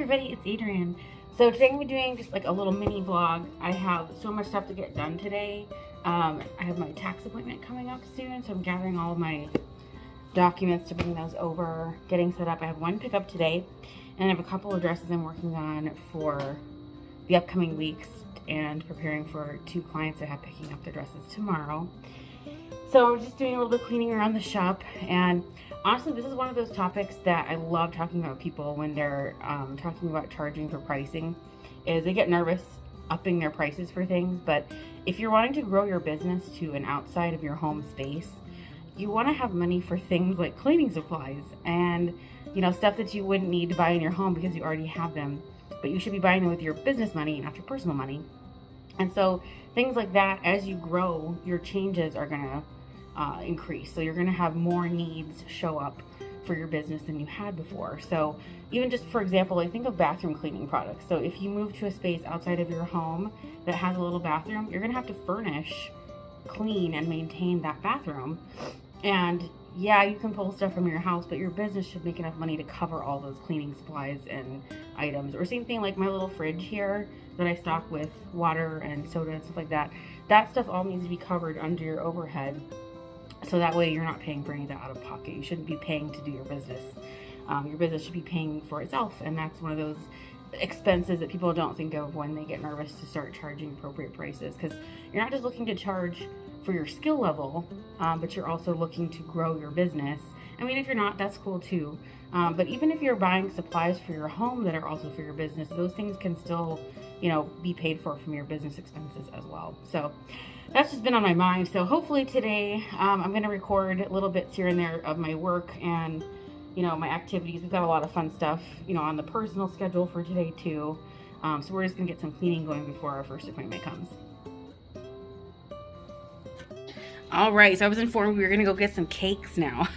everybody, it's Adrienne. So today I'm going to be doing just like a little mini vlog. I have so much stuff to get done today. I have my tax appointment coming up soon, so I'm gathering all of my documents to bring those over, getting set up. I have one pickup today, and I have a couple of dresses I'm working on for the upcoming weeks and preparing for 2 clients I have picking up their dresses tomorrow. So I'm just doing a little bit of cleaning around the shop, and honestly, this is one of those topics that I love talking about with people when they're talking about charging for pricing, is they get nervous upping their prices for things. But if you're wanting to grow your business to an outside of your home space, you want to have money for things like cleaning supplies and, you know, stuff that you wouldn't need to buy in your home because you already have them, but you should be buying them with your business money, not your personal money. And so things like that, as you grow, your changes are going to increase. So you're going to have more needs show up for your business than you had before. So even just for example, I think of bathroom cleaning products. So if you move to a space outside of your home that has a little bathroom, you're going to have to furnish, clean, and maintain that bathroom. And yeah, you can pull stuff from your house, but your business should make enough money to cover all those cleaning supplies and items. Or same thing like my little fridge here that I stock with water and soda and stuff like that. That stuff all needs to be covered under your overhead. So that way you're not paying for any of that out of pocket. You shouldn't be paying to do your business. Your business should be paying for itself. And that's one of those expenses that people don't think of when they get nervous to start charging appropriate prices. Because you're not just looking to charge for your skill level, but you're also looking to grow your business. I mean, if you're not, that's cool too. But even if you're buying supplies for your home that are also for your business, those things can still, you know, be paid for from your business expenses as well. So that's just been on my mind. So hopefully today I'm going to record little bits here and there of my work and, you know, my activities. We've got a lot of fun stuff, you know, on the personal schedule for today too. So we're just going to get some cleaning going before our first appointment comes. All right, so I was informed we were going to go get some cakes now.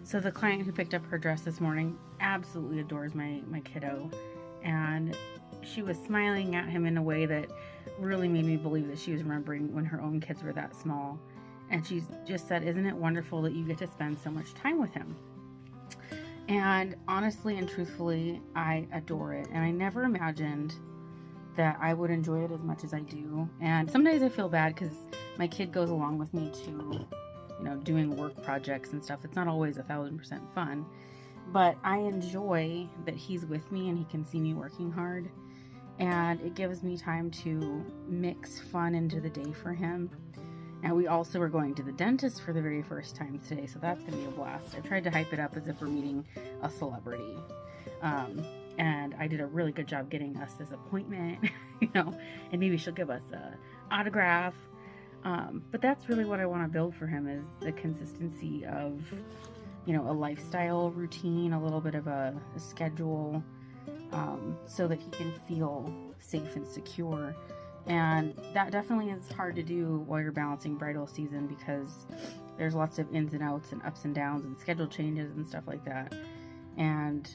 So the client who picked up her dress this morning absolutely adores my kiddo, and she was smiling at him in a way that really made me believe that she was remembering when her own kids were that small. And she just said, "Isn't it wonderful that you get to spend so much time with him?" And honestly and truthfully, I adore it. And I never imagined that I would enjoy it as much as I do. And some days I feel bad because my kid goes along with me to, you know, doing work projects and stuff. It's not always 1000% fun, but I enjoy that he's with me and he can see me working hard. And it gives me time to mix fun into the day for him. And we also are going to the dentist for the very first time today, so that's going to be a blast. I tried to hype it up as if we're meeting a celebrity. And I did a really good job getting us this appointment, you know, and maybe she'll give us an autograph. But that's really what I want to build for him, is the consistency of a lifestyle routine, a little bit of a schedule, so that he can feel safe and secure. And that definitely is hard to do while you're balancing bridal season, because there's lots of ins and outs and ups and downs and schedule changes and stuff like that. And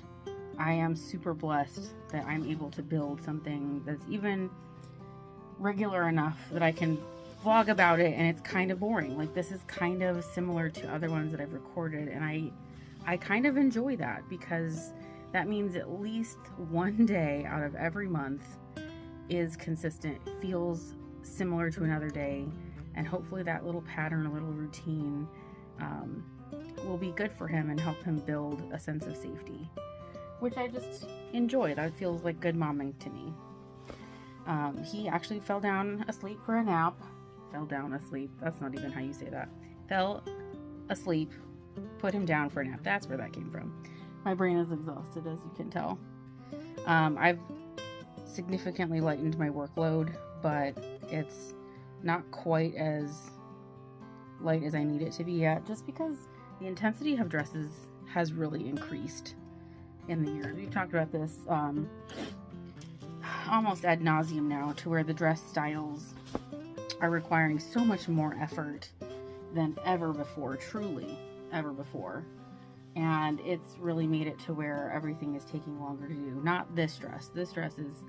I am super blessed that I'm able to build something that's even regular enough that I can vlog about it, and it's kind of boring. Like, this is kind of similar to other ones that I've recorded, and I kind of enjoy that, because that means at least one day out of every month is consistent, feels similar to another day, and hopefully that little pattern, a little routine, will be good for him and help him build a sense of safety, which I just enjoy. That feels like good momming to me. He actually fell down asleep for a nap. Fell down asleep. That's not even how you say that. Fell asleep, put him down for a nap. That's where that came from. My brain is exhausted, as you can tell. I've significantly lightened my workload, but it's not quite as light as I need it to be yet, just because the intensity of dresses has really increased in the years. We've talked about this almost ad nauseum now, to where the dress styles are requiring so much more effort than ever before, truly ever before. And it's really made it to where everything is taking longer to do. Not this dress. This dress is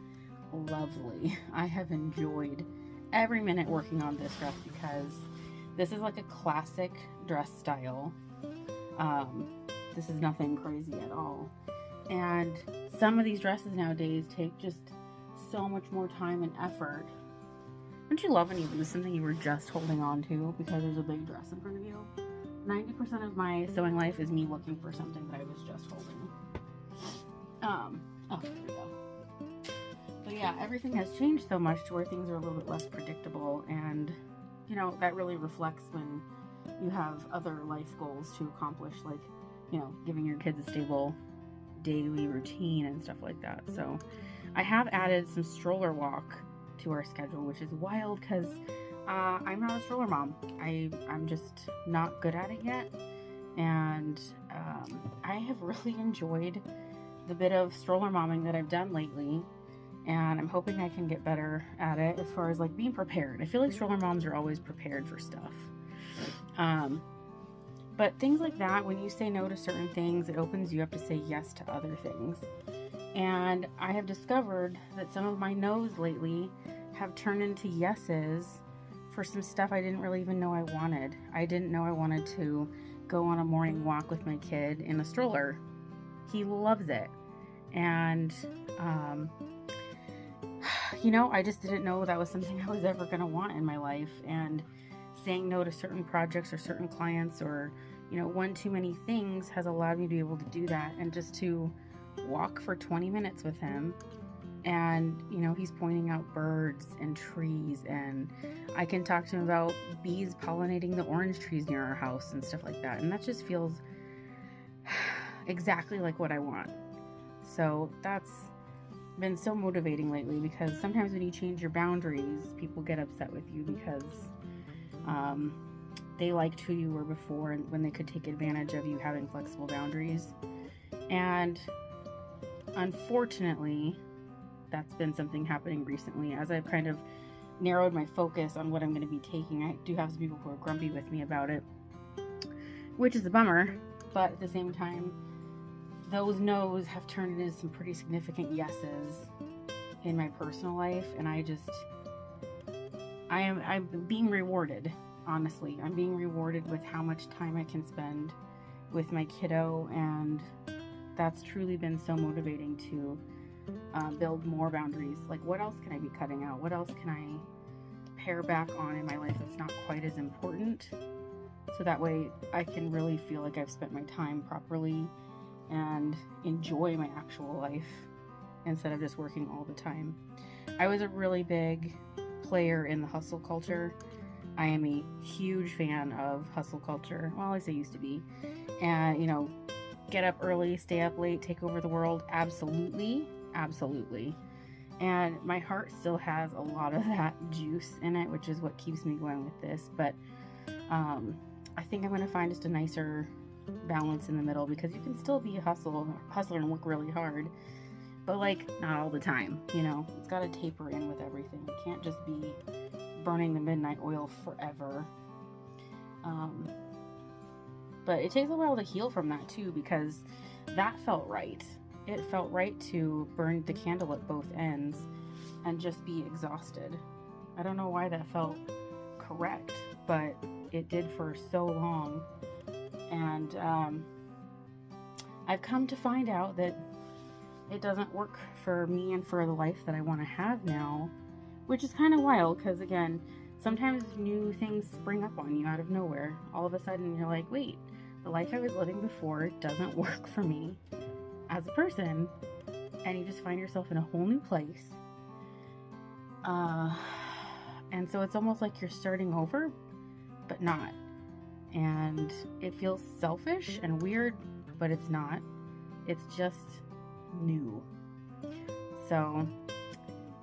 lovely. I have enjoyed every minute working on this dress, because this is like a classic dress style. This is nothing crazy at all. And some of these dresses nowadays take just so much more time and effort. Don't you love when you lose something you were just holding on to because there's a big dress in front of you? 90% of my sewing life is me looking for something that I was just holding. Oh, there we go. But yeah, everything has changed so much to where things are a little bit less predictable, and that really reflects when you have other life goals to accomplish, like giving your kids a stable daily routine and stuff like that. So I have added some stroller walk to our schedule, which is wild, because I'm not a stroller mom. I'm just not good at it yet, and I have really enjoyed the bit of stroller momming that I've done lately, and I'm hoping I can get better at it as far as like being prepared. I feel like stroller moms are always prepared for stuff. But things like that, when you say no to certain things, it opens you up to say yes to other things. And I have discovered that some of my no's lately have turned into yeses for some stuff I didn't really even know I wanted. I didn't know I wanted to go on a morning walk with my kid in a stroller. He loves it. And, I just didn't know that was something I was ever going to want in my life. And saying no to certain projects or certain clients, or, one too many things, has allowed me to be able to do that, and just to walk for 20 minutes with him. And, he's pointing out birds and trees, and I can talk to him about bees pollinating the orange trees near our house and stuff like that. And that just feels exactly like what I want. So that's been so motivating lately, because sometimes when you change your boundaries, people get upset with you because they liked who you were before, and when they could take advantage of you having flexible boundaries. And unfortunately, that's been something happening recently. As I've kind of narrowed my focus on what I'm going to be taking, I do have some people who are grumpy with me about it, which is a bummer. But at the same time, those no's have turned into some pretty significant yeses in my personal life, and I'm being rewarded. Honestly, I'm being rewarded with how much time I can spend with my kiddo, and that's truly been so motivating to build more boundaries. Like, what else can I be cutting out? What else can I pare back on in my life that's not quite as important? So that way I can really feel like I've spent my time properly and enjoy my actual life instead of just working all the time. I was a really big player in the hustle culture. I am a huge fan of hustle culture. Well, at least I used to be. And, get up early, stay up late, take over the world. Absolutely. Absolutely. And my heart still has a lot of that juice in it, which is what keeps me going with this. But I think I'm going to find just a nicer balance in the middle, because you can still be a hustler and work really hard, but like not all the time, you know. It's got to taper in with everything. You can't just be burning the midnight oil forever. But it takes a while to heal from that too, because that felt right. It felt right to burn the candle at both ends and just be exhausted. I don't know why that felt correct, but it did for so long. And I've come to find out that it doesn't work for me and for the life that I want to have now, which is kind of wild, because again, sometimes new things spring up on you out of nowhere. All of a sudden you're like, wait, the life I was living before doesn't work for me as a person, and you just find yourself in a whole new place. And so it's almost like you're starting over, but not. And it feels selfish and weird, but it's not. It's just new. So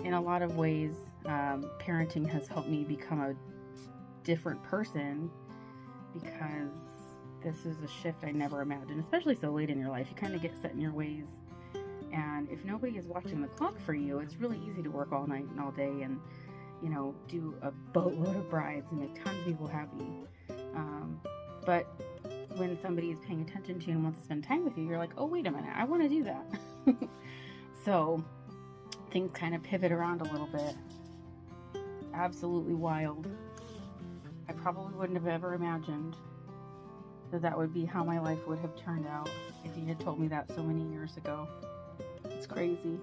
in a lot of ways, parenting has helped me become a different person, because this is a shift I never imagined, especially so late in your life. You kind of get set in your ways, and if nobody is watching the clock for you, it's really easy to work all night and all day and, you know, do a boatload of brides and make tons of people happy. But when somebody is paying attention to you and wants to spend time with you, you're like, oh, wait a minute, I want to do that. So things kind of pivot around a little bit. Absolutely wild. I probably wouldn't have ever imagined that that would be how my life would have turned out if you had told me that so many years ago. It's crazy.